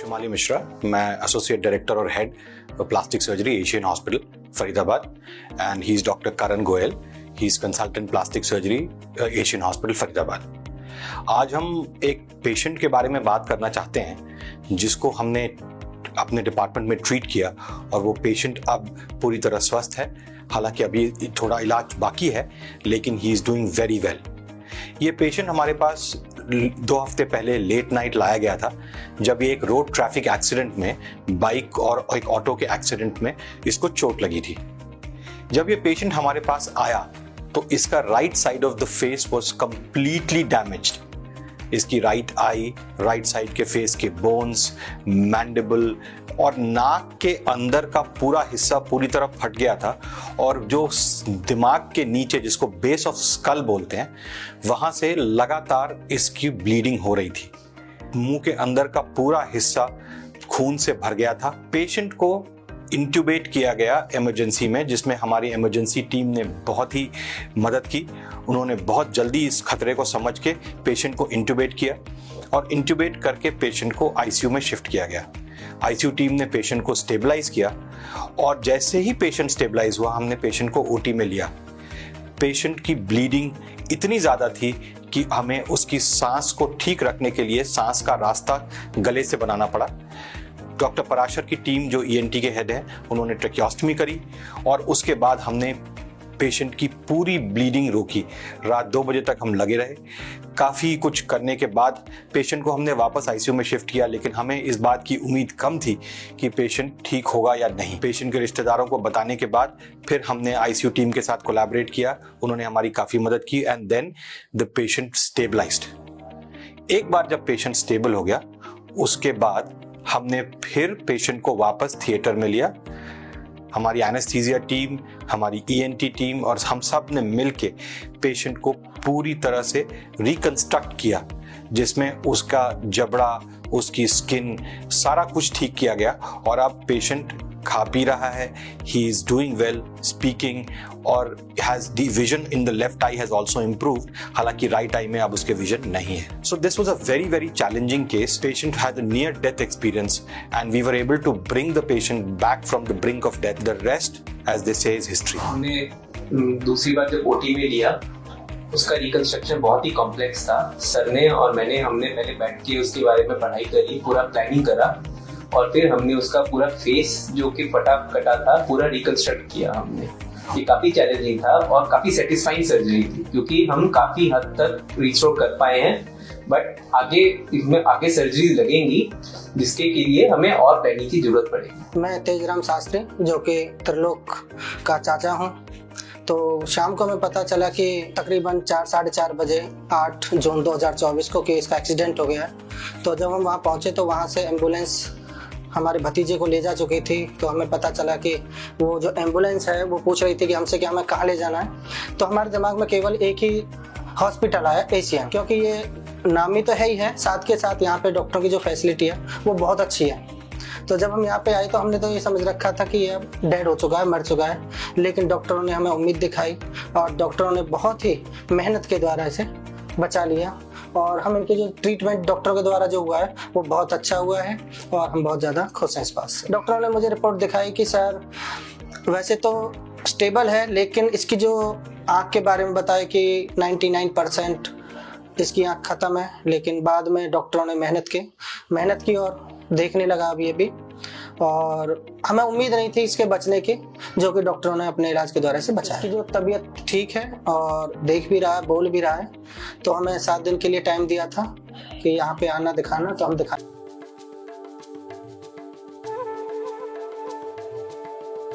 शुमाली मिश्रा, मैं associate director और head plastic surgery Asian hospital Faridabad and he is doctor Karan Goyal, he is consultant plastic surgery Asian hospital Faridabad. आज हम एक patient के बारे में बात करना चाहते हैं जिसको हमने अपने डिपार्टमेंट में ट्रीट किया और वो पेशेंट अब पूरी तरह स्वस्थ है। हालांकि अभी थोड़ा इलाज बाकी है लेकिन he is doing very well. ये पेशेंट हमारे पास 2 हफ्ते पहले लेट नाइट लाया गया था जब ये एक रोड ट्रैफिक एक्सीडेंट में बाइक और एक ऑटो के एक्सीडेंट में इसको चोट लगी थी। जब ये पेशेंट हमारे पास आया तो इसका right side of the face was completely damaged. इसकी राइट आई, राइट साइड के फेस के बोन्स, मैंडिबल और नाक के अंदर का पूरा हिस्सा पूरी तरह फट गया था और जो दिमाग के नीचे जिसको बेस ऑफ स्कल बोलते हैं वहां से लगातार इसकी ब्लीडिंग हो रही थी। मुंह के अंदर का पूरा हिस्सा खून से भर गया था। पेशेंट को इंट्यूबेट किया गया इमरजेंसी में, जिसमें हमारी इमरजेंसी टीम ने बहुत ही मदद की। उन्होंने बहुत जल्दी इस खतरे को समझ के पेशेंट को इंट्यूबेट किया और इंट्यूबेट करके पेशेंट को आईसीयू में शिफ्ट किया गया। आईसीयू टीम ने पेशेंट को स्टेबलाइज किया और जैसे ही पेशेंट स्टेबलाइज हुआ हमने पेशेंट को ओटी में लिया। पेशेंट की ब्लीडिंग इतनी ज़्यादा थी कि हमें उसकी सांस को ठीक रखने के लिए सांस का रास्ता गले से बनाना पड़ा। डॉक्टर पराशर की टीम जो ईएनटी के हेड हैं उन्होंने ट्रेकियोस्टमी करी और उसके बाद हमने पेशेंट की पूरी ब्लीडिंग रोकी। रात 2 बजे तक हम लगे रहे। काफ़ी कुछ करने के बाद पेशेंट को हमने वापस आईसीयू में शिफ्ट किया, लेकिन हमें इस बात की उम्मीद कम थी कि पेशेंट ठीक होगा या नहीं। पेशेंट के रिश्तेदारों को बताने के बाद फिर हमने आईसीयू टीम के साथ कोलैबोरेट किया। उन्होंने हमारी काफ़ी मदद की and then the patient stabilised. एक बार जब पेशेंट स्टेबल हो गया उसके बाद हमने फिर पेशेंट को वापस थिएटर में लिया। हमारी एनेस्थीसिया टीम, हमारी ईएनटी टीम और हम सब ने मिलके पेशेंट को पूरी तरह से रिकंस्ट्रक्ट किया, जिसमें उसका जबड़ा, उसकी स्किन, सारा कुछ ठीक किया गया और अब पेशेंट खा पी रहा है। He is doing well, speaking और has the vision in the left eye has also improved. हालांकि राइट आई में अब उसके विजन नहीं है। So this was a very very challenging case. Patient had a near death experience and we were able to bring the patient back from the brink of death. The rest as they say is history. हमने दूसरी बार जब OT में लिया उसका reconstruction बहुत ही complex था। Sir ने और हमने पहले बैठ के उसके बारे में पढ़ाई करी, पूरा प्लानिंग करा और फिर हमने उसका पूरा फेस जो कि फटा कटा था पूरा रिकंस्ट्रक्ट किया हमने। ये काफी चैलेंजिंग था और काफी सेटिस्फाइंग सर्जरी थी क्योंकि हम काफी हद तक रिस्टोर कर पाए हैं, बट आगे सर्जरी लगेंगी जिसके के लिए हमें और प्लानिंग की जरूरत पड़ेगी। मैं तेजराम शास्त्री जो कि त्रिलोक का चाचा हूँ। तो शाम को हमें पता चला कि तकरीबन 4-4:30 बजे 8 जून 2024 को कि इसका एक्सीडेंट हो गया। तो जब हम वहाँ पहुँचे तो वहाँ से एम्बुलेंस हमारे भतीजे को ले जा चुकी थी। तो हमें पता चला कि वो जो एम्बुलेंस है वो पूछ रही थी कि हमसे कि हमें कहाँ ले जाना है। तो हमारे दिमाग में केवल एक ही हॉस्पिटल आया, एशियन, क्योंकि ये नामी तो है ही है, साथ के साथ यहाँ पे डॉक्टरों की जो फैसिलिटी है वो बहुत अच्छी है। तो जब हम यहाँ पे आए तो हमने तो ये समझ रखा था कि ये अब डेड हो चुका है, मर चुका है, लेकिन डॉक्टरों ने हमें उम्मीद दिखाई और डॉक्टरों ने बहुत ही मेहनत के द्वारा इसे बचा लिया और हम इनके जो ट्रीटमेंट डॉक्टरों के द्वारा जो हुआ है वो बहुत अच्छा हुआ है और हम बहुत ज़्यादा खुश हैं इस बात से। डॉक्टरों ने मुझे रिपोर्ट दिखाई कि सर वैसे तो स्टेबल है, लेकिन इसकी जो आँख के बारे में बताया कि 99% इसकी आँख ख़त्म है, लेकिन बाद में डॉक्टरों ने मेहनत की और देखने लगा अभी अभी, और हमें उम्मीद नहीं थी इसके बचने की, जो कि डॉक्टरों ने अपने इलाज के द्वारा से बचाया। इसकी जो तबीयत ठीक है और देख भी रहा है, बोल भी रहा है, तो हमें 7 दिन के लिए टाइम दिया था कि यहाँ पे आना दिखाना, तो हम दिखा